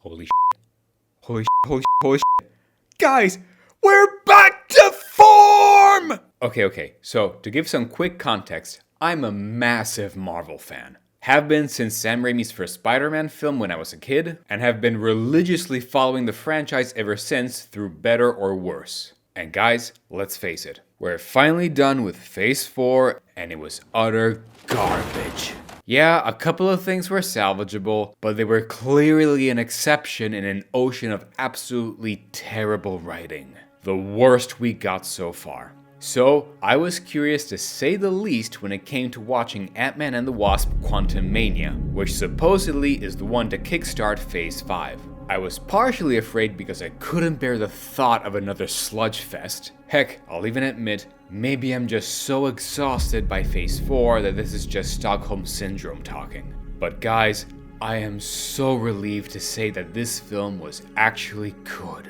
Holy shit. Holy shit, holy shit, holy shit. Guys, we're back to form! Okay, so to give some quick context, I'm a massive Marvel fan. Have been since Sam Raimi's first Spider-Man film when I was a kid, and have been religiously following the franchise ever since through better or worse. And guys, let's face it, we're finally done with Phase 4, and it was utter garbage. Yeah, a couple of things were salvageable, but they were clearly an exception in an ocean of absolutely terrible writing. The worst we got so far. So, I was curious to say the least when it came to watching Ant-Man and the Wasp Quantumania, which supposedly is the one to kickstart Phase 5. I was partially afraid because I couldn't bear the thought of another sludge fest. Heck, I'll even admit, maybe I'm just so exhausted by Phase 4 that this is just Stockholm Syndrome talking. But guys, I am so relieved to say that this film was actually good.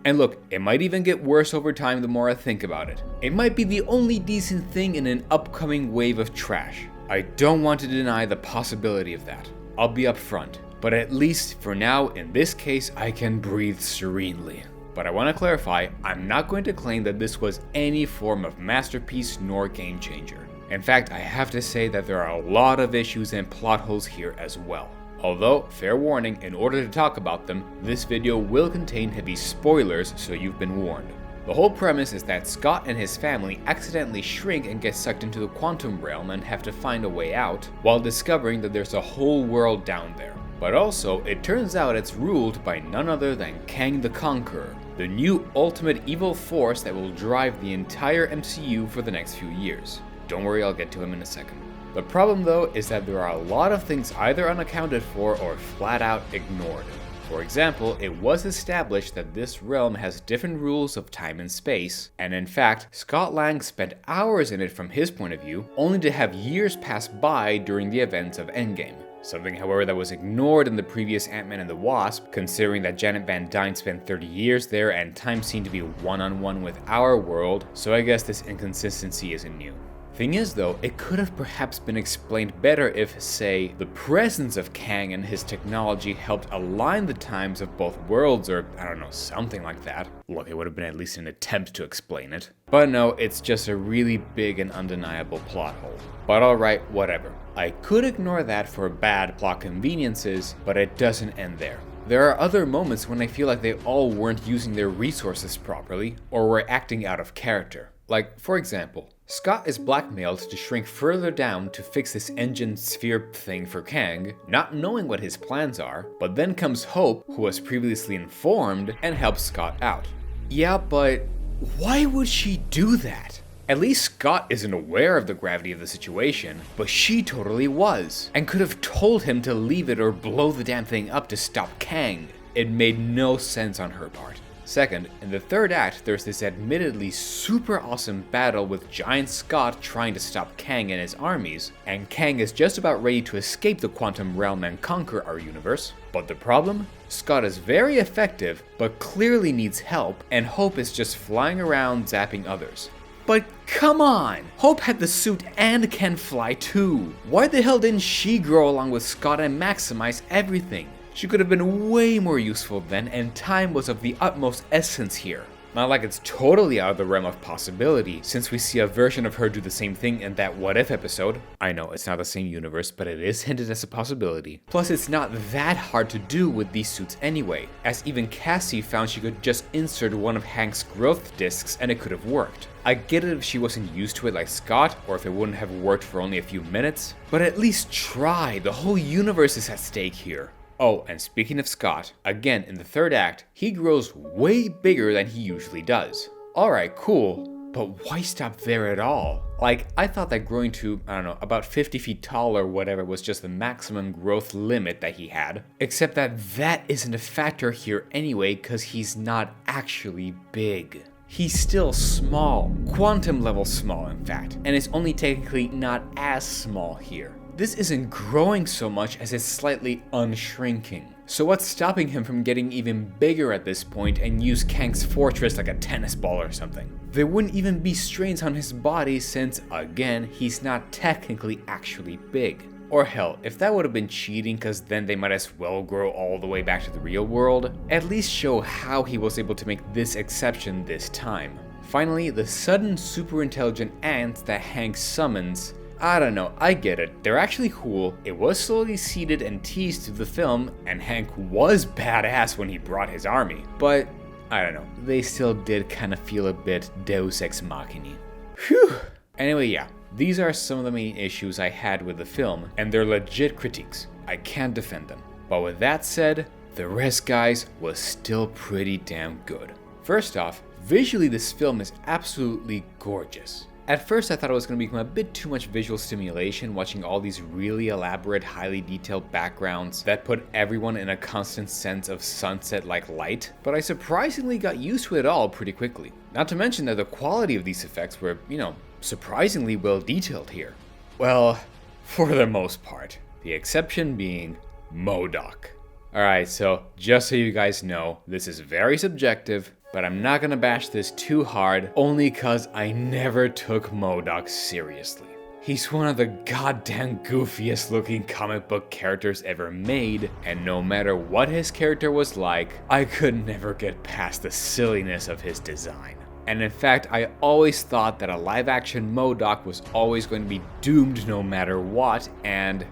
And look, it might even get worse over time the more I think about it. It might be the only decent thing in an upcoming wave of trash. I don't want to deny the possibility of that. I'll be upfront. But at least for now, in this case, I can breathe serenely. But I want to clarify, I'm not going to claim that this was any form of masterpiece nor game changer. In fact, I have to say that there are a lot of issues and plot holes here as well. Although, fair warning, in order to talk about them, this video will contain heavy spoilers, so you've been warned. The whole premise is that Scott and his family accidentally shrink and get sucked into the quantum realm and have to find a way out, while discovering that there's a whole world down there. But also, it turns out it's ruled by none other than Kang the Conqueror, the new ultimate evil force that will drive the entire MCU for the next few years. Don't worry, I'll get to him in a second. The problem though is that there are a lot of things either unaccounted for or flat out ignored. For example, it was established that this realm has different rules of time and space, and in fact, Scott Lang spent hours in it from his point of view, only to have years pass by during the events of Endgame. Something, however, that was ignored in the previous Ant-Man and the Wasp, considering that Janet Van Dyne spent 30 years there and time seemed to be one-on-one with our world, so I guess this inconsistency isn't new. Thing is though, it could have perhaps been explained better if, say, the presence of Kang and his technology helped align the times of both worlds, or I don't know, something like that. Look, it would have been at least an attempt to explain it. But no, it's just a really big and undeniable plot hole. But alright, whatever. I could ignore that for bad plot conveniences, but it doesn't end there. There are other moments when I feel like they all weren't using their resources properly, or were acting out of character. Like, for example, Scott is blackmailed to shrink further down to fix this engine sphere thing for Kang, not knowing what his plans are, but then comes Hope, who was previously informed, and helps Scott out. Yeah, but why would she do that? At least Scott isn't aware of the gravity of the situation, but she totally was, and could have told him to leave it or blow the damn thing up to stop Kang. It made no sense on her part. Second, in the third act, there's this admittedly super awesome battle with Giant Scott trying to stop Kang and his armies, and Kang is just about ready to escape the quantum realm and conquer our universe. But the problem? Scott is very effective, but clearly needs help, and Hope is just flying around zapping others. But come on! Hope had the suit and can fly too! Why the hell didn't she grow along with Scott and maximize everything? She could have been way more useful then, and time was of the utmost essence here. Not like it's totally out of the realm of possibility, since we see a version of her do the same thing in that What If episode. I know, it's not the same universe, but it is hinted as a possibility. Plus, it's not that hard to do with these suits anyway, as even Cassie found she could just insert one of Hank's growth discs and it could have worked. I get it if she wasn't used to it like Scott, or if it wouldn't have worked for only a few minutes, but at least try, the whole universe is at stake here. Oh, and speaking of Scott, again in the third act, he grows way bigger than he usually does. Alright, cool, but why stop there at all? Like, I thought that growing to, I don't know, about 50 feet tall or whatever was just the maximum growth limit that he had. Except that isn't a factor here anyway, cause he's not actually big. He's still small, quantum level small in fact, and is only technically not as small here. This isn't growing so much as it's slightly unshrinking. So what's stopping him from getting even bigger at this point and use Kang's fortress like a tennis ball or something? There wouldn't even be strains on his body since, again, he's not technically actually big. Or hell, if that would have been cheating cause then they might as well grow all the way back to the real world, at least show how he was able to make this exception this time. Finally, the sudden super intelligent ants that Hank summons, I don't know, I get it, they're actually cool, it was slowly seeded and teased through the film, and Hank was badass when he brought his army, but I don't know, they still did kind of feel a bit Deus Ex Machina. Whew! Anyway, yeah, these are some of the main issues I had with the film, and they're legit critiques. I can't defend them. But with that said, the rest, guys, was still pretty damn good. First off, visually this film is absolutely gorgeous. At first I thought it was going to become a bit too much visual stimulation watching all these really elaborate, highly detailed backgrounds that put everyone in a constant sense of sunset-like light, but I surprisingly got used to it all pretty quickly. Not to mention that the quality of these effects were, surprisingly well detailed here. Well, for the most part. The exception being MODOK. Alright, so just so you guys know, this is very subjective, but I'm not gonna bash this too hard, only cause I never took MODOK seriously. He's one of the goddamn goofiest looking comic book characters ever made, and no matter what his character was like, I could never get past the silliness of his design. And in fact, I always thought that a live-action MODOK was always going to be doomed no matter what, and,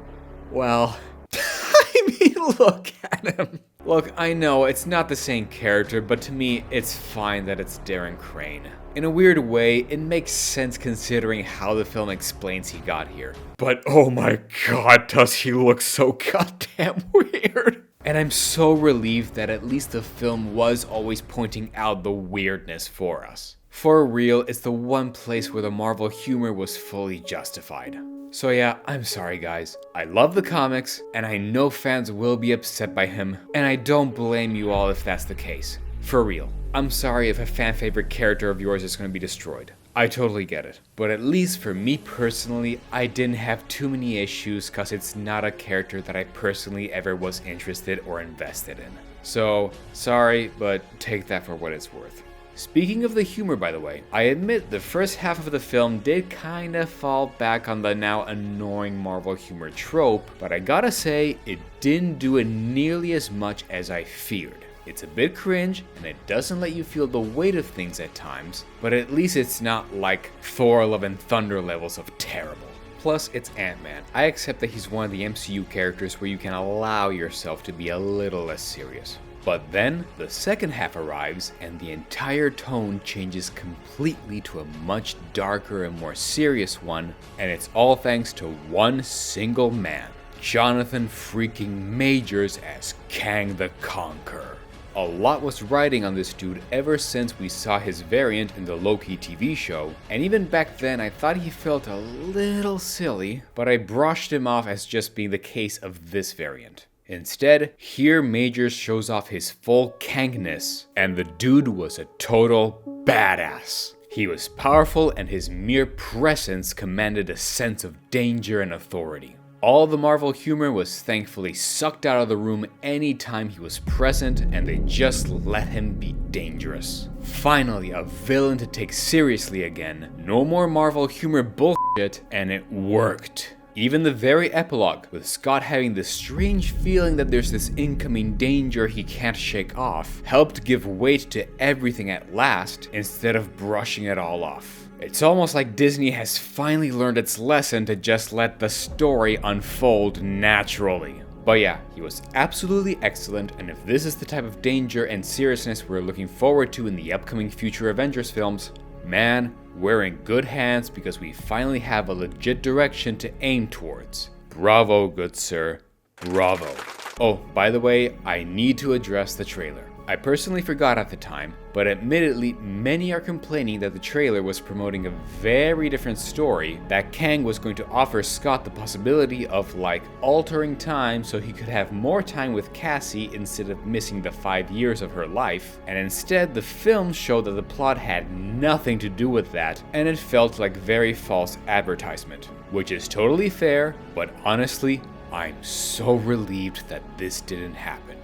well, I mean, look at him. Look, I know it's not the same character, but to me, it's fine that it's Darren Crane. In a weird way, it makes sense considering how the film explains he got here. But oh my god, does he look so goddamn weird. And I'm so relieved that at least the film was always pointing out the weirdness for us. For real, it's the one place where the Marvel humor was fully justified. So yeah, I'm sorry guys. I love the comics, and I know fans will be upset by him, and I don't blame you all if that's the case. For real. I'm sorry if a fan favorite character of yours is going to be destroyed. I totally get it. But at least for me personally, I didn't have too many issues cause it's not a character that I personally ever was interested or invested in. So, sorry, but take that for what it's worth. Speaking of the humor, by the way, I admit the first half of the film did kinda fall back on the now annoying Marvel humor trope, but I gotta say, it didn't do it nearly as much as I feared. It's a bit cringe, and it doesn't let you feel the weight of things at times, but at least it's not like Thor Love and Thunder levels of terrible. Plus, it's Ant-Man. I accept that he's one of the MCU characters where you can allow yourself to be a little less serious. But then, the second half arrives, and the entire tone changes completely to a much darker and more serious one, and it's all thanks to one single man, Jonathan freaking Majors as Kang the Conqueror. A lot was riding on this dude ever since we saw his variant in the Loki TV show, and even back then I thought he felt a little silly, but I brushed him off as just being the case of this variant. Instead, here Majors shows off his full Kangness, and the dude was a total badass. He was powerful, and his mere presence commanded a sense of danger and authority. All the Marvel humor was thankfully sucked out of the room anytime he was present, and they just let him be dangerous. Finally, a villain to take seriously again. No more Marvel humor bullshit, and it worked. Even the very epilogue, with Scott having this strange feeling that there's this incoming danger he can't shake off, helped give weight to everything at last, instead of brushing it all off. It's almost like Disney has finally learned its lesson to just let the story unfold naturally. But yeah, he was absolutely excellent, and if this is the type of danger and seriousness we're looking forward to in the upcoming future Avengers films, man, we're in good hands because we finally have a legit direction to aim towards. Bravo, good sir. Bravo. Oh, by the way, I need to address the trailer. I personally forgot at the time, but admittedly, many are complaining that the trailer was promoting a very different story, that Kang was going to offer Scott the possibility of, altering time so he could have more time with Cassie instead of missing the 5 years of her life, and instead the film showed that the plot had nothing to do with that, and it felt like very false advertisement. Which is totally fair, but honestly, I'm so relieved that this didn't happen.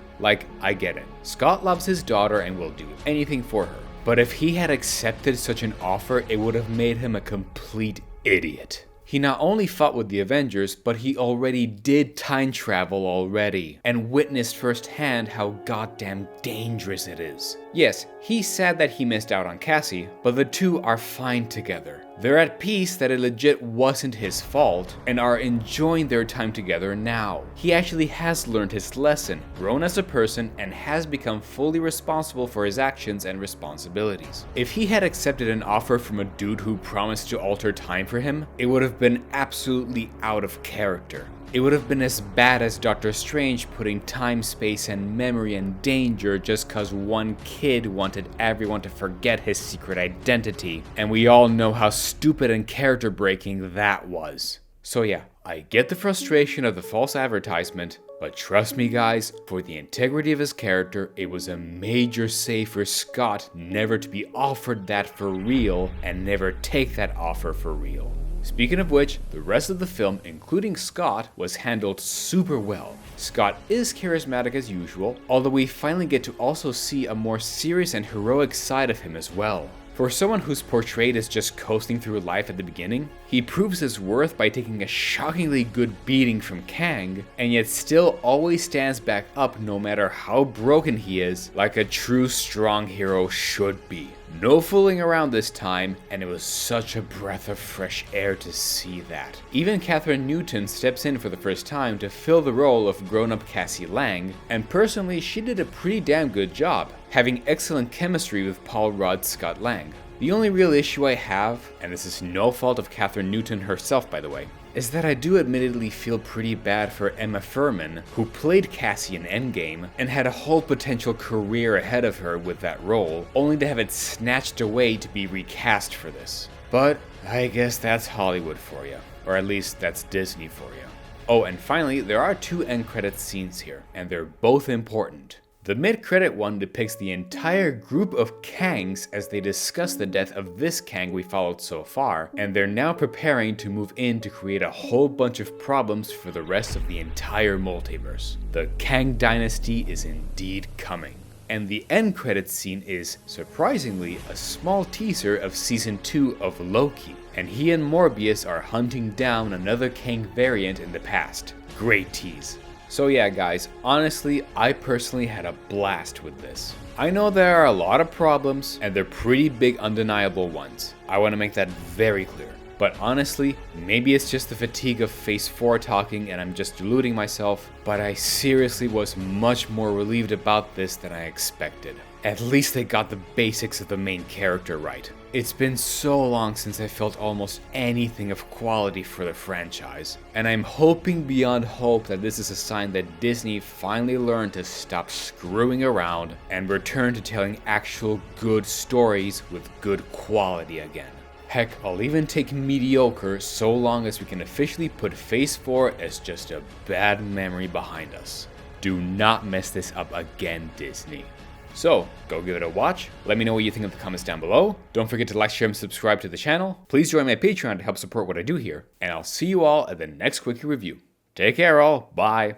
I get it. Scott loves his daughter and will do anything for her. But if he had accepted such an offer, it would have made him a complete idiot. He not only fought with the Avengers, but he already did time travel already, and witnessed firsthand how goddamn dangerous it is. Yes, he's sad that he missed out on Cassie, but the two are fine together. They're at peace that it legit wasn't his fault, and are enjoying their time together now. He actually has learned his lesson, grown as a person, and has become fully responsible for his actions and responsibilities. If he had accepted an offer from a dude who promised to alter time for him, it would have been absolutely out of character. It would have been as bad as Doctor Strange putting time, space, and memory in danger just cause one kid wanted everyone to forget his secret identity, and we all know how stupid and character breaking that was. So yeah, I get the frustration of the false advertisement, but trust me guys, for the integrity of his character, it was a major save for Scott never to be offered that for real and never take that offer for real. Speaking of which, the rest of the film, including Scott, was handled super well. Scott is charismatic as usual, although we finally get to also see a more serious and heroic side of him as well. For someone who's portrayed as just coasting through life at the beginning, he proves his worth by taking a shockingly good beating from Kang, and yet still always stands back up no matter how broken he is, like a true strong hero should be. No fooling around this time, and it was such a breath of fresh air to see that. Even Katherine Newton steps in for the first time to fill the role of grown-up Cassie Lang, and personally she did a pretty damn good job, having excellent chemistry with Paul Rudd's Scott Lang. The only real issue I have, and this is no fault of Katherine Newton herself by the way, is that I do admittedly feel pretty bad for Emma Fuhrmann, who played Cassie in Endgame and had a whole potential career ahead of her with that role, only to have it snatched away to be recast for this. But I guess that's Hollywood for you, or at least that's Disney for you. Oh, and finally, there are 2 end credits scenes here, and they're both important. The mid-credit one depicts the entire group of Kangs as they discuss the death of this Kang we followed so far, and they're now preparing to move in to create a whole bunch of problems for the rest of the entire multiverse. The Kang Dynasty is indeed coming. And the end credits scene is, surprisingly, a small teaser of Season 2 of Loki, and he and Morbius are hunting down another Kang variant in the past. Great tease. So yeah guys, honestly, I personally had a blast with this. I know there are a lot of problems, and they're pretty big undeniable ones. I want to make that very clear. But honestly, maybe it's just the fatigue of Phase 4 talking and I'm just deluding myself, but I seriously was much more relieved about this than I expected. At least they got the basics of the main character right. It's been so long since I felt almost anything of quality for the franchise, and I'm hoping beyond hope that this is a sign that Disney finally learned to stop screwing around and return to telling actual good stories with good quality again. Heck, I'll even take mediocre so long as we can officially put Phase 4 as just a bad memory behind us. Do not mess this up again, Disney. So, go give it a watch, let me know what you think in the comments down below, don't forget to like, share, and subscribe to the channel, please join my Patreon to help support what I do here, and I'll see you all at the next Quickie review. Take care all, bye!